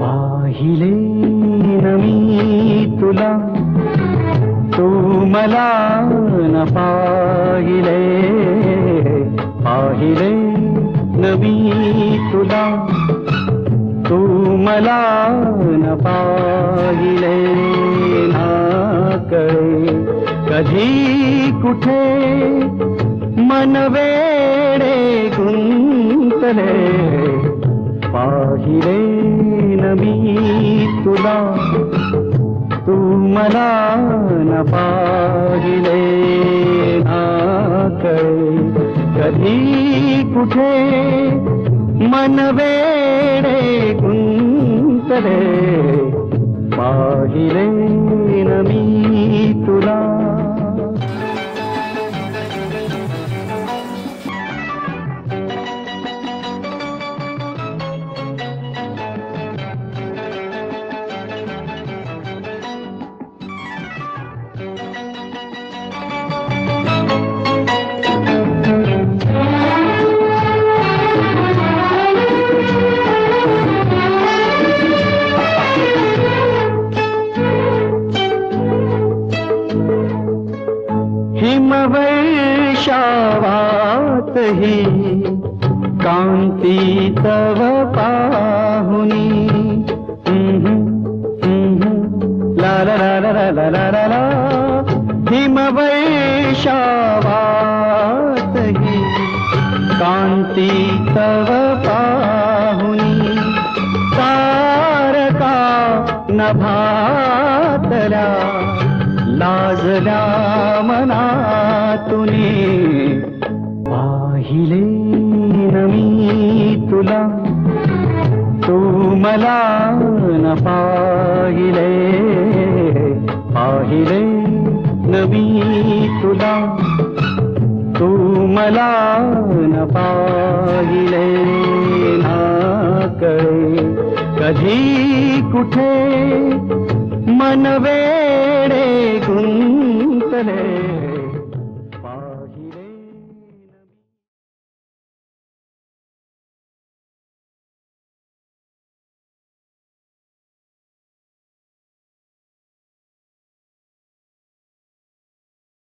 पाहिले न मी तुला, तू मला न पाहिले. पाहिले न मी तुला, तू मला न पाहिले. ना कळे कधी कुठे मन वेडे गुंतले. पाहिले न मी तुला, तू मला न पाहिले. ना कळे कधी कुठे मन वेडे गुंतले. पाहिले न मी तुला. हिमवर्षावातही कांती तव पाहुनी. ला ला ला ला ला ला ला ला. हिमवर्षावातही कांती तव पाहुनी. तारका नभातल्या लाजल्या मनातुनी. पाहिले न मी तुला, तू मला न पाहिले. पाहिले न मी तुला, तू मला न पाहिले. ना कळे कधी कुठे मन वेडे गुंतले.